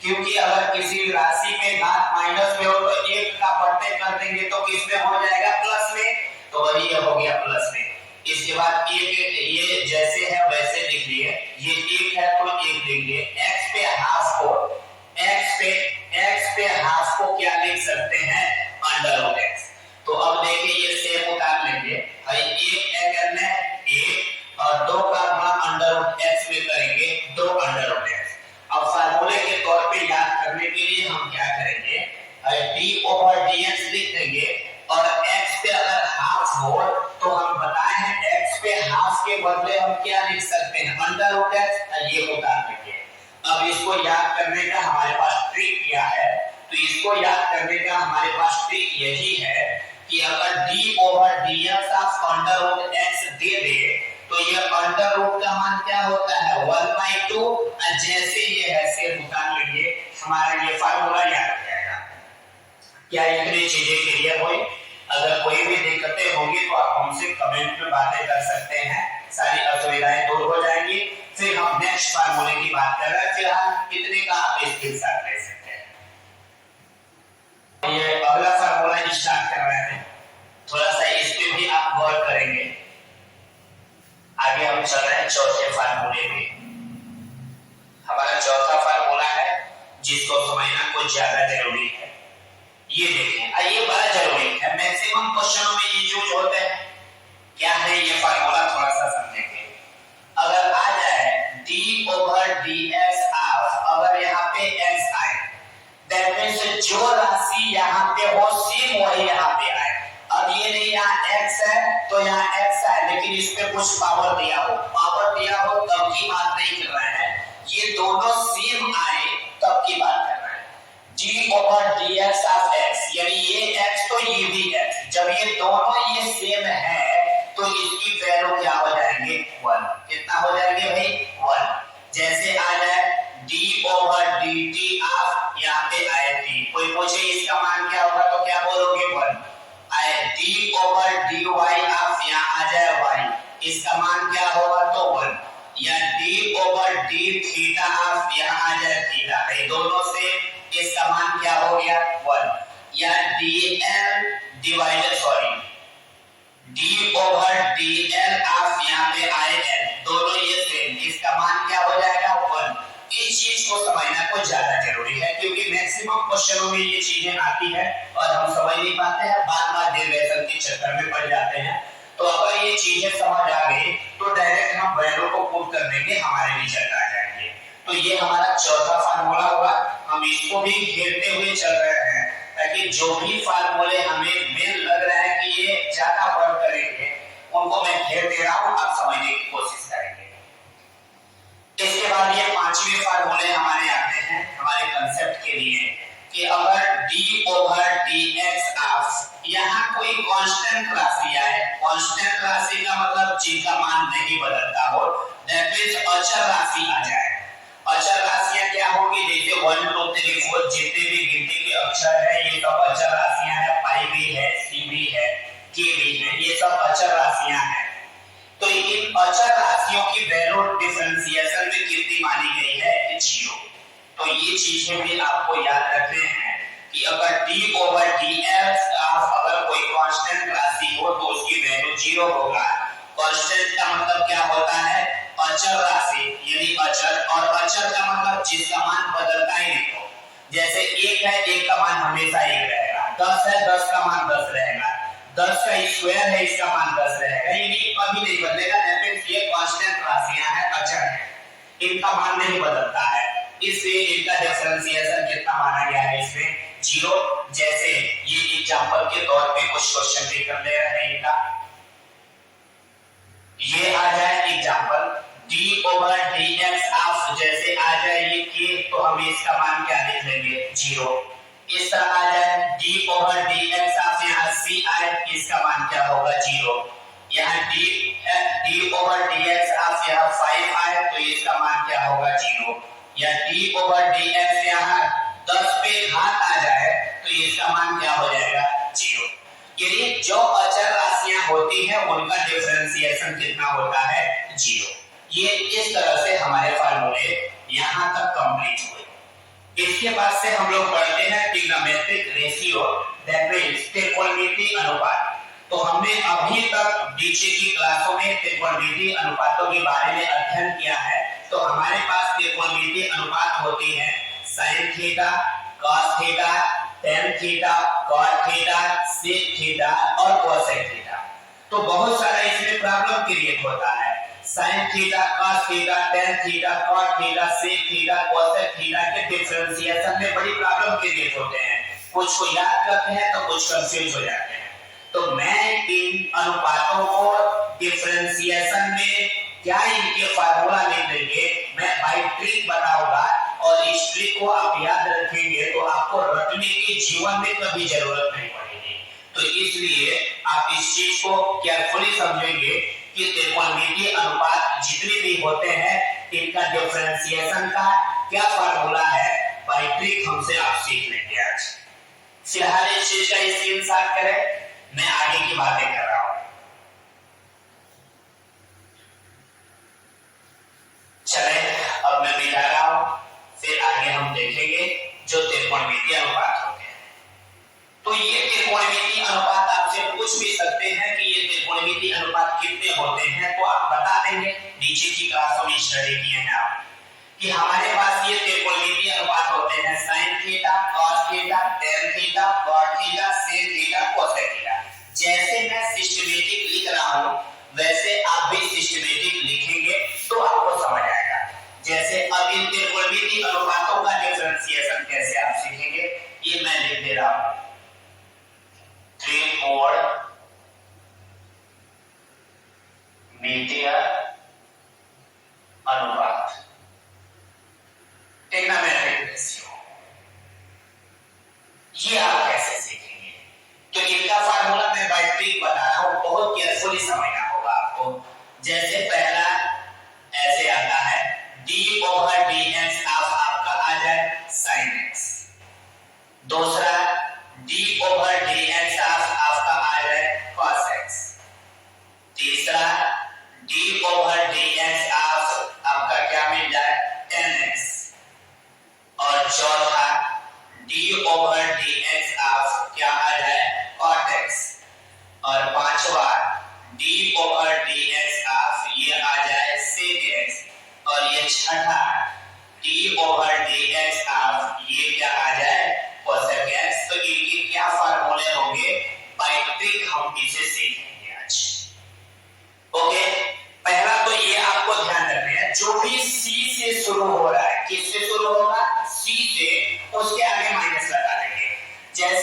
क्योंकि अगर किसी राशि में घात माइनस में हो तो 1 का बढ़ते कर देंगे तो किस में हो जाएगा प्लस में, तो वही हो गया प्लस में। इसके बाद ये जैसे है वैसे लिख लिए, ये 1 है तो 1 लिख लिए, x पे हाफ को क्या लिख सकते हैं अंडर रूट x। तो अब देखिए ये सेम उतार लेंगे भाई 1 है करना है 1 और 2 का गुणा अंडर रूट x में करेंगे 2 अंडर रूट x। अब फार्मूले के तौर पे याद करने के लिए हम क्या करेंगे, d ओवर dx लिख देंगे और x पे अगर हाफ हो तो हम बताए हैं x पे हाफ के बदले हम क्या लिख सकते हैं अंडर रूट x, ये उतार देंगे। अब इसको याद करने का हमारे पास ट्रिक क्या है, तो इसको याद करने का हमारे पास ट्रिक यही है कि अगर d over dx of under root x दे दे तो ये अंडर रूट का मान क्या होता है 1/2, जैसे ये है सिर्फ उतार लेंगे, हमारा ये फार्मूला याद हो जाएगा। क्या इतनी चीजें क्लियर हुई? अगर कोई भी दिक्कतें होंगी तो आप हमसे कमेंट में बातें कर सकते हैं, सारी असुविधाएं दूर हो जाएंगी। फिर हम नेक्स्ट फार्मूले की बात कर रहे हैं, फिलहाल इतने का आप इसके साथ ले सकते हैं। ये अगला फार्मूला स्टार्ट कर रहे हैं, थोड़ा सा इस पे भी आप गौर करेंगे। आगे हम चल रहे हैं चौथे फार्मूले पे। हमारा चौथा फार्मूला है जिसको समझना कुछ ज्यादा जरूरी है। ये देखें, ये बड़ा जरूरी है, मैक्सिमम क्वेश्चनों में ये यूज होते हैं। क्या है ये फार्मूला, थोड़ा सा समझेंगे। अगर आ जाए d ओवर dx ऑफ, अगर यहाँ पे x आए दैट मींस जो राशि यहाँ पे हो सेम वही यहाँ पे आए। अब ये नहीं यहाँ x है तो यहाँ x है, लेकिन इस पे कुछ पावर दिया हो तब की बात नहीं कर रहे हैं, ये दोनों सेम आए तब की बात कर रहे हैं। d over dx of x, यानी ये x तो ये भी x, जब ये दोनों ये सेम है तो इसकी वैल्यू क्या हो जाएंगे 1। कितना हो जाएंगे भाई 1। जैसे आ जाए d ओवर dt ऑफ, यहाँ पे आए t, कोई पूछे इसका मान क्या होगा तो क्या बोलोगे 1। आए d ओवर dy ऑफ, यहाँ आ जाए y, इसका मान क्या होगा तो 1। या d over d theta of, यहाँ आ जाए थीटा, ये दोनों से इसका मान क्या हो गया 1। या dl divided sorry d over dl of यहाँ पे in दोनों ये सेम, इसका मान क्या हो जाएगा 1। इस चीज को समझना कुछ ज्यादा जरूरी है क्योंकि मैक्सिमम क्वेश्चनों में ये चीजें आती है और हम समझ नहीं पाते हैं, बार-बार डेरिवेशन के चक्कर में पड़ जाते हैं। तो अगर ये चीजें समझ आ गई तो डायरेक्ट हम वैल्यू को पुट कर देंगे, हमारे रिजल्ट आ जाएंगे। तो ये हमारा चौथा फार्मूला हुआ, हम इसको भी घेरते हुए चल रहे हैं ताकि जो भी फार्मूले हमें मेन लग रहा है कि ये ज्यादा वर्क करेंगे उनको मैं घेर दे रहा हूं, आप समझने की कोशिश करेंगे। इसके बाद ये पांचवें फार्मूले हमारे आते हैं हमारे कंसेप्ट के लिए कि अगर d ओवर dx ऑफ यहाँ कोई कांस्टेंट राशि आए, कांस्टेंट राशि का मतलब जिनका मान नहीं बदलता हो, दैट मींस अचर राशि आ जाए। अचर राशियां क्या होगी, जैसे 1 2 3 4 जितने भी गिनती के अक्षर है ये सब अचर राशियां हैं, पाई भी है, सी भी है, के भी है, ये सब अचर राशियां हैं। तो इन अचर राशियों की वैल्यू डिफरेंशिएशन में कितनी मानी गई है 0। तो ये चीजें भी आपको याद रखने हैं कि अगर d ओवर dx अगर कोई कांस्टेंट राशि हो तो उसकी वैल्यू 0 होगा। कांस्टेंट का मतलब क्या होता है, अचर राशि यानी अचर, और अचर का मतलब जिसका मान बदलता ही नहीं हो। जैसे 1 है, 1 का मान हमेशा 1 रहेगा, 10 है, 10 का मान 10 रहेगा, 10 का स्क्वायर है, इसका मान 10 रहेगा, ये कभी नहीं बदलेगा। दैट ये कांस्टेंट राशियां हैं, अचर है, इनका मान नहीं बदलता है, इसलिए इनका डिफरेंशिएशन कितना माना गया है इसमें 0। जैसे ये एग्जांपल के तौर पे कुछ क्वेश्चन भी कर ले रहे हैं इनका, ये आ जाए example d over dx of, जैसे आ जाए ये k तो हम इसका मान क्या लिख लेंगे 0। इस तरह आ जाए d ओवर dx ऑफ, यहाँ c आए, इसका मान क्या होगा 0। यहाँ d ओवर dx ऑफ यहाँ 5 आए तो इसका मान क्या होगा 0। या d ओवर dx यहाँ 10 पे घात आ जाए तो इसका मान क्या हो जाएगा 0। यानी जो अचर राशियां होती हैं उनका डिफरेंशिएशन कितना होता है 0। ये इस तरह से हमारे फार्मूले यहां तक कंप्लीट हुए। इसके बाद से हम लोग पढ़ते हैं ट्रिग्नोमेट्रिक रेशियो, दैट मींस त्रिकोणमितीय अनुपात। तो हमने अभी तक नीचे की क्लासों में त्रिकोणमितीय अनुपातों के बारे में अध्ययन किया है। तो हमारे पास त्रिकोणमितीय अनुपात होती है sin theta, cos theta, tan theta, cot theta, sec theta और cosec थीटा। तो बहुत सारा इसमें प्रॉब्लम क्रिएट होता है। sin theta, cos theta, tan theta, cot theta, sec theta, cosec theta के डिफरेंशिएशन में बड़ी प्रॉब्लम क्रिएट होते हैं। कुछ को याद करते हैं तो कुछ कंफ्यूज हो जाते हैं। तो मैं इन अनुपातों को डिफरेंशिएशन में क्या इनके फार्मूला लिख देंगे, मैं बाय ट्रिक बताऊंगा और इस ट्रिक को आप याद रखेंगे तो आपको रटने की जीवन में कभी जरूरत नहीं पड़ेगी। तो इसलिए आप इस चीज को केयरफुली समझेंगे कि त्रिकोणमितीय अनुपात जितने भी होते हैं इनका डिफरेंशिएशन का क्या फार्मूला है, बाय ट्रिक हमसे आप सीख लेंगे आज। फिलहाल इस चीज का स्क्रीनशॉट करें, मैं आगे की बातें कर रहा हूं। चले अब मैं मिटा रहा हूं, फिर आगे हम देखेंगे जो त्रिकोणमितीय अनुपात होते हैं। तो ये त्रिकोणमितीय अनुपात आपसे पूछ भी सकते हैं कि ये त्रिकोणमितीय अनुपात कितने होते हैं, तो आप बता देंगे। नीचे की क्लासों में स्टडी किए हैं आप कि हमारे पास ये त्रिकोणमितीय अनुपात होते हैं sin theta, cos theta, tan theta, cot theta, sec theta, cosec theta. जैसे मैं सिस्टमैटिक लिख रहा हूं वैसे आप भी सिस्टमैटिक लिखेंगे तो आपको समझ आएगा। जैसे अब इन त्रिकोणमितीय अनुपातों का डिफरेंशिएशन कैसे आप सीखेंगे, ये मैं लिख दे रहा हूं त्रिकोणमितीय अनुपात, ट्रिग्नोमेट्रिक रेशियो। ये आप कैसे सीखेंगे, तो इनका फार्मूला मैं बाय ट्रिक बता रहा हूं, बहुत केयरफुली समझना होगा आपको। जैसे पहला ऐसे आता है d ओवर dx आपका आ जाए sin x। दूसरा d ओवर dx आपका आ जाए cos x। तीसरा d ओवर dx आपका क्या मिल जाए tan x। और चौथा d ओवर dx क्या आ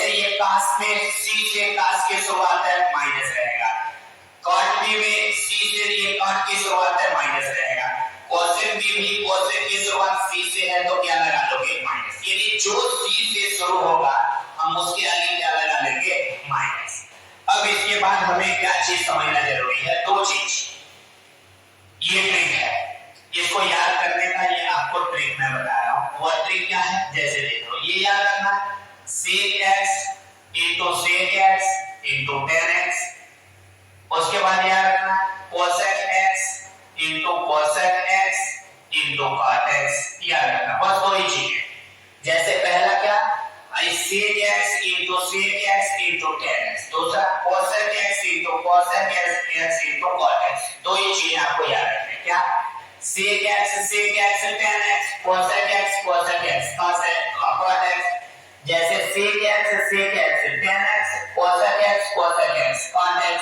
जैसे ये कास में सी से कास की शुरुआत है माइनस रहेगा, कॉट बी में सी से ये कॉट की शुरुआत है माइनस रहेगा, कोसेक बी भी कोसेक की शुरुआत सी से है तो क्या लगा लोगे माइनस, यानी जो सी से शुरू होगा हम उसके आगे क्या लगा लेंगे माइनस। अब इसके बाद हमें क्या चीज समझना जरूरी है, दो चीज, ये ट्रिक है, इसको याद करने का ये आपको ट्रिक मैं बता रहा हूं। वो ट्रिक क्या है, जैसे देखो ये याद रखना sec x into sec x into tan x, उसके बाद याद रखना cosec x into cosec x into cot x, याद रखना बस दो ही चीजें। जैसे पहला क्या sec x into sec x into tan x, दूसरा cosec x into cosec x into cot x, दो ही चीजें आपको याद रखनी है। क्या sec x tan x cosec x cosec x cot x, जैसे sec x tan x cosec x cosec x cot x,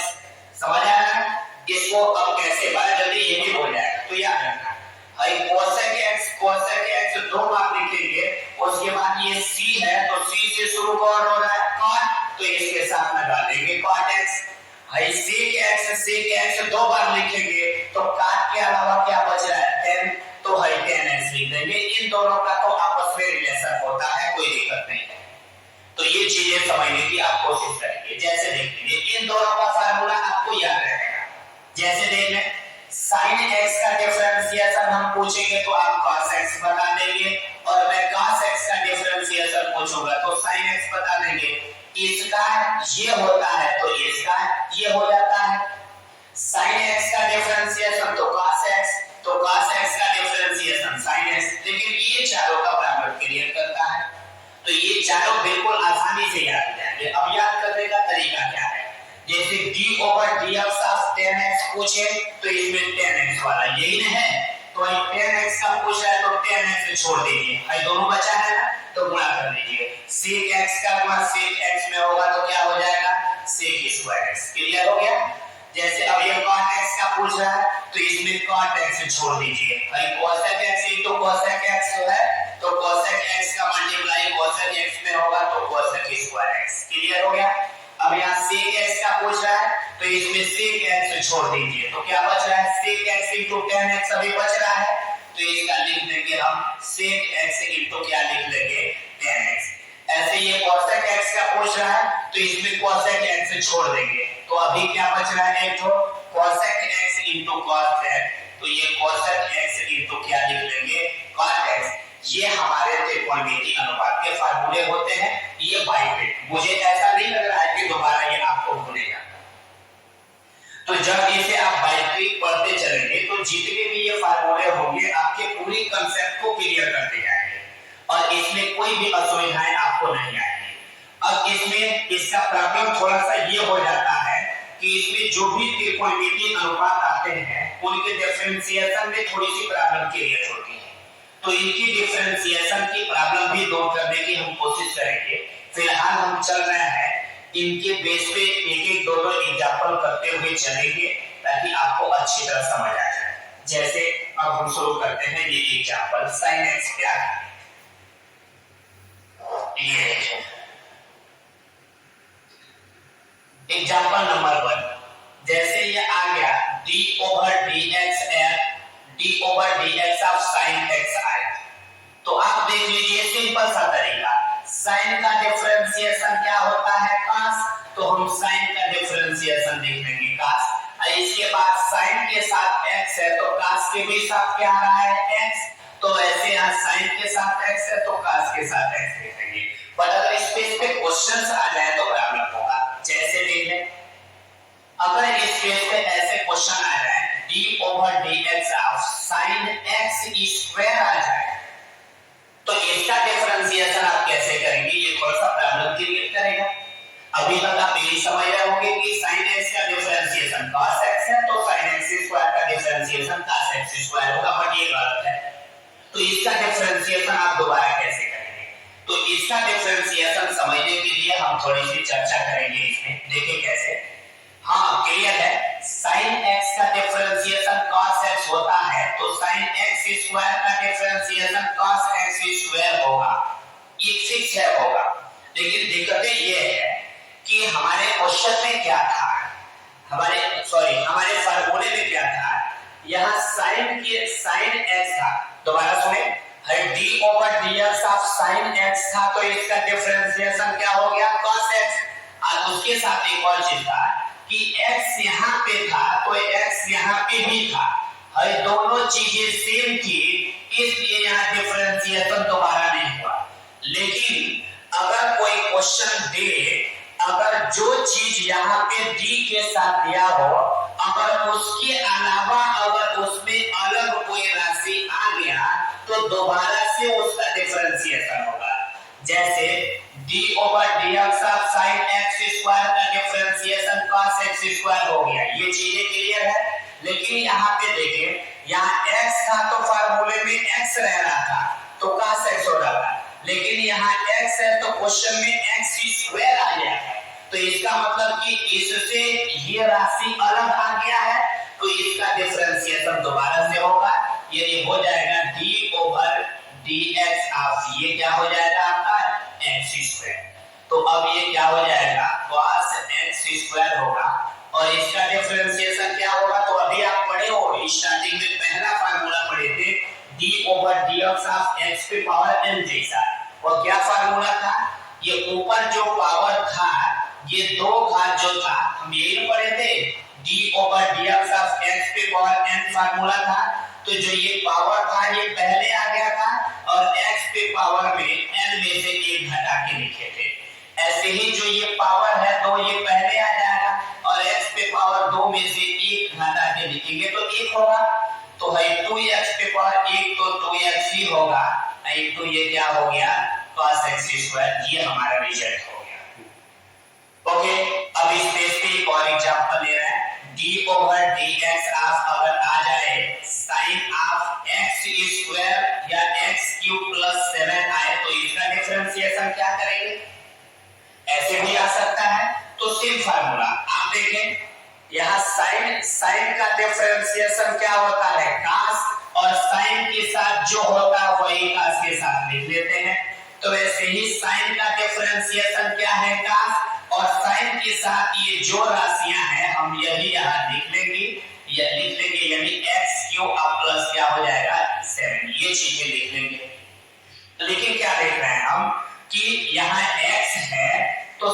समझ आ रहा है? इसको अब कैसे बार जल्दी ये भी हो जाएगा तो याद रखना cosec x दो बार लिखेंगे, उसके बाद ये c है तो c से शुरू कौन हो रहा है cot, तो इसके साथ में डालेंगे cot x। sec x दो बार लिखेंगे तो cot के अलावा क्या बच रहा है tan, तो tan x लिख देंगे। इन दोनों का तो आपस में रिलेशन होता है, कोई दिक्कत नहीं है। तो ये चीजें समझने की आप कोशिश करेंगे। जैसे देखेंगे इन दोनों का फार्मूला आपको याद रहेगा, जैसे देख लें sin x का डिफरेंशिएशन हम पूछेंगे तो आप cos x बता देंगे, और मैं cos x का डिफरेंशिएशन पूछूंगा तो sin x बता देंगे। इसका ये होता है तो इसका ये हो जाता है, sin x का डिफरेंशिएशन तो cos x, तो cos x का डिफरेंशिएशन sin x, लेकिन ये चारों का बराबर क्लियर करता है, तो ये चारों बिल्कुल आसानी से याद हो जाएंगे। अब याद करने का तरीका क्या है, जैसे d/dx ऑफ tan x पूछे तो इसमें tan x वाला यही ना है, तो tan x का पूछा है तो tan x छोड़ दीजिए, भाई दोनों बचा है ना तो गुणा कर दीजिए, sec x का गुणा sec x में होगा तो क्या हो जाएगा sec स्क्वायर x, क्लियर हो गया। जैसे अब ये cot x का पूछ रहा है तो इसमें cot x छोड़ दीजिए, भाई cosec x into cosec x है तो cosec x का मल्टीप्लाई cosec x में होगा तो cosec स्क्वायर x, क्लियर हो गया। अब यहाँ sec x का पूछ रहा है तो इसमें sec x छोड़ दीजिए तो क्या बच रहा है sec x into tan x अभी बच रहा है, तो इसका लिख देंगे हम sec x into क्या लिख लेंगे tan x। ऐसे ये cosec x का पूछ रहा है तो इसमें cosec x छोड़ देंगे तो अभी क्या बच रहा है एक तो cosec x into cos x, तो ये cosec x into क्या लिख लेंगे cot x। ये हमारे त्रिकोणमितीय अनुपात के फार्मूले होते हैं, ये बाइक मुझे ऐसा नहीं लग रहा है कि दोबारा ये आपको भूलेगा। तो जब इसे आप बाइक पढ़ते चलेंगे तो जितने भी ये फार्मूले होंगे आपके पूरी कांसेप्ट को क्लियर करते जाएंगे और इसमें कोई भी असुविधाएं आपको नहीं आएंगी। अब इसमें इसका प्रॉब्लम थोड़ा सा ये हो जाता है कि इसमें जो भी त्रिकोणमितीय अनुपात आते हैं उनके डिफरेंशिएशन में थोड़ी सी प्रॉब्लम क्लियर होती है, तो इनकी डिफरेंशिएशन की प्रॉब्लम भी दूर करने की हम कोशिश करेंगे। फिलहाल हम चल रहे हैं इनके बेस पे एक एक दो एग्जांपल करते हुए चलेंगे ताकि आपको अच्छी तरह समझ आ जाए। जैसे अब हम शुरू करते हैं ये एग्जांपल sin x क्या है, ये एग्जांपल नंबर 1, जैसे ये आ गया d/dx ऑफ sin x आया, तो आप देख लीजिए सिंपल सा तरीका, sin का डिफरेंशिएशन क्या होता है cos, तो हम sin का डिफरेंशिएशन लिख लेंगे cos। इसके बाद sin के साथ x है तो cos के भी साथ क्या आ रहा है x, तो ऐसे यहाँ sin के साथ x है तो cos के साथ x लिखेंगे। बट अगर इस पेज पे क्वेश्चंस आ जाए तो प्रॉब्लम होगा। जैसे देख लें अगर इस पेज पे ऐसे क्वेश्चन आ जाए d/dx of sin x square आ जाए तो इसका डिफरेंशिएशन आप कैसे करेंगे, ये थोड़ा सा प्रॉब्लम क्रिएट करेगा। अभी तक आप यही समझ रहे होंगे कि sin x का डिफरेंशिएशन cos x है तो sin x स्क्वायर का डिफरेंशिएशन cos x स्क्वायर होगा, बट ये गलत है। तो इसका डिफरेंशिएशन आप दोबारा कैसे करेंगे, तो इसका डिफरेंशिएशन समझने के लिए हम थोड़ी सी चर्चा करेंगे इसमें, देखिए कैसे। हाँ क्लियर है, sin x का डिफरेंशिएशन cos x होता है तो sin x स्क्वायर का डिफरेंशिएशन cos x स्क्वायर होगा, ये फिक्स है होगा। लेकिन दिक्कतें ये है कि हमारे क्वेश्चन में क्या था, हमारे फार्मूले में क्या था, यहाँ साइन एक्स था। दोबारा सुने, D over D x of sine x था, तो इसका डिफरेंशिएशन क्या हो गया, कॉस एक्स। और उसके साथ एक और चीज था कि x यहाँ पे था तो x यहाँ पे भी था, हर दोनों चीजें सेम थी, इसलिए यहाँ डिफरेंशिएशन दोबारा नहीं हुआ। लेकिन अगर कोई क्वेश्चन दे, अगर जो चीज यहाँ पे d के साथ दिया हो, अगर उसके अलावा अगर उसमें अलग कोई राशि आ गया तो दोबारा से उसका डिफरेंशिएशन होगा। जैसे d over dx of sin x square का डिफरेंशिएशन cos x स्क्वायर हो गया। ये चीजें क्लियर है। लेकिन यहाँ पे देखिए, यहाँ x था तो फार्मूले में x रह रहा था तो cos x हो रहा था, लेकिन यहाँ x है तो क्वेश्चन में x स्क्वायर आ गया है, तो इसका मतलब कि इससे ये राशि अलग आ गया है, तो इसका डिफरेंशिएशन दोबारा से होगा। ये हो जाएगा d ओवर dx ऑफ, ये क्या हो जाएगा आपका x स्क्वायर। तो अब ये क्या हो जाएगा, cos x स्क्वायर होगा, और इसका डिफरेंशिएशन क्या होगा, तो अभी आप पढ़े हो स्टार्टिंग में पहला फार्मूला पढ़े थे, d over dx of x पे पावर n जैसा। और क्या फार्मूला था, ये ऊपर जो पावर था, ये दो घात जो था, हम यही पढ़े थे, d over dx of x पे पावर n फार्मूला था। तो जो ये पावर था ये पहले आ गया था, और x पे पावर में n में से एक घटा के लिखे थे। ऐसे ही जो ये पावर है दो, ये पहले आ जाएगा, और x पे पावर 2 में से एक घटा के लिखेंगे तो 1 होगा। तो है 2x पे पावर 1 तो 2x ही होगा, तो ये क्या हो गया, cos x स्क्वायर। ये हमारा रिजल्ट हो गया। ओके, अब इस पेज पे एक और एग्जांपल ले रहे हैं, d ओवर dx ऑफ अगर आ जाए sin ऑफ x स्क्वायर या x क्यूब प्लस 7 आए तो इसका डिफरेंशिएशन क्या करेंगे, ऐसे भी आ सकता है। तो सेम फार्मूला आप देखें, यहाँ sin का डिफरेंशिएशन क्या होता है, cos, और sin के साथ जो होता है वही cos के साथ लिख लेते हैं। तो वैसे ही sin का डिफरेंशिएशन क्या है, cos, और sin के साथ ये जो राशियां हैं हम यही यहाँ लिख लेंगे, यानी x क्यूब अब प्लस क्या हो जाएगा 7, ये चीजें लिख लेंगे। लेकिन क्या देख रहे हैं हम कि यहाँ x है, तो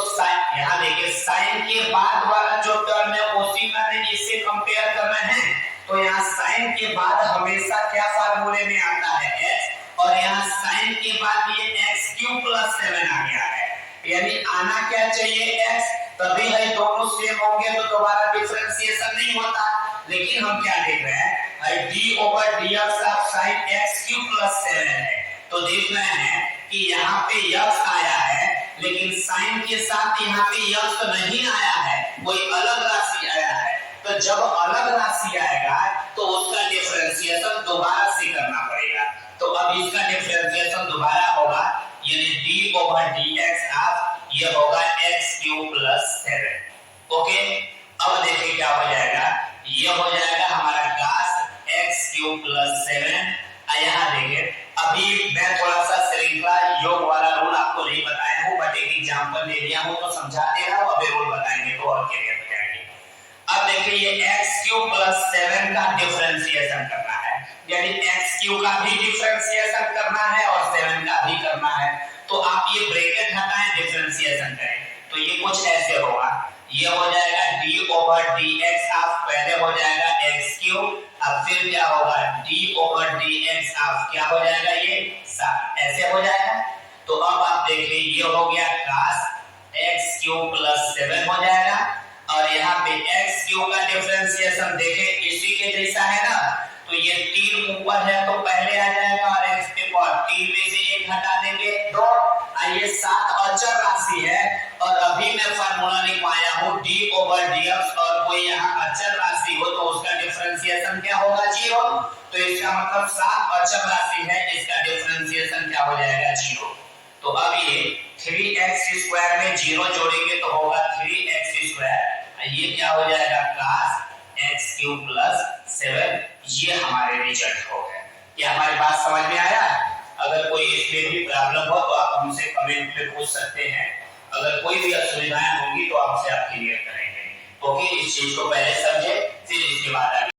यहाँ देखिए sin के बाद वाला जो टर्म है उसी का इससे कंपेयर करना है। तो यहाँ sin के बाद हमेशा क्या फार्मूले में आता है x, और यहाँ sin के बाद ये x क्यूब प्लस 7 आ गया है, यानी आना क्या चाहिए x, तभी है दोनों सेम होंगे तो दोबारा डिफरेंशिएशन नहीं होता। लेकिन हम क्या देख रहे हैं, d over dx of sin x cube plus 7 है, तो देख रहे हैं कि यहाँ पे x आया है, लेकिन sin के साथ यहाँ पे x नहीं आया है, कोई अलग राशि आया है। तो जब अलग राशि आएगा तो उसका डिफरेंशिएशन दोबारा से करना पड़ेगा। तो अब इसका डिफरेंशिएशन दोबारा होगा, यानी d ओवर dx ऑफ ये होगा x क्यूब प्लस 7। ओके, अब देखिए क्या हो जाएगा, ये हो जाएगा हमारा cos x क्यूब प्लस 7। यहाँ देखिए, अभी मैं थोड़ा सा श्रृंखला योग वाला रूल आपको नहीं बताया हूँ, बट एक एग्जांपल ले लिया हूँ तो समझा दे रहा हूँ, अभी रूल बताएंगे तो और क्लियर हो जाएगी। अब देखिए, ये x क्यूब प्लस 7 का डिफरेंशिएशन करना है, यानी x क्यूब का भी डिफरेंशिएशन करना है और 7 का भी करना है। तो आप ये ब्रैकेट हटाएं, डिफरेंशिएशन करें, तो ये कुछ ऐसे होगा, ये हो जाएगा d ओवर dx ऑफ, पहले हो जाएगा x क्यूब, अब फिर क्या होगा d ओवर dx ऑफ, क्या हो जाएगा ये 7, ऐसे हो जाएगा। तो अब आप देखिए, ये हो गया cos x क्यूब प्लस 7 हो जाएगा, और यहाँ पे x क्यूब का डिफरेंशिएशन देखें इसी के जैसा है ना, तो ये 3 ऊपर है तो पहले आ जाएगा, और x पे पावर 3 में से 1 हटा देंगे 2, ये 7 अचर राशि है, और अभी मैं फार्मूला लिखवाया हूँ d ओवर dx, और कोई यहाँ अचर राशि हो तो उसका डिफरेंशिएशन क्या होगा 0, तो इसका मतलब 7 अचर राशि है, इसका डिफरेंशिएशन क्या हो जाएगा 0। तो अब ये 3x स्क्वायर में 0 जोड़ेंगे तो होगा 3x स्क्वायर, ये क्या हो जाएगा cos x क्यूब प्लस 7, ये हमारे रिजल्ट हो गए। क्या हमारी बात समझ में आया? अगर कोई इसमें भी प्रॉब्लम हो तो आप हमसे कमेंट में पूछ सकते हैं। अगर कोई भी असुविधाएं होंगी तो आपसे आप क्लियर करेंगे। ओके, इस चीज को पहले समझे, फिर इसके बाद आगे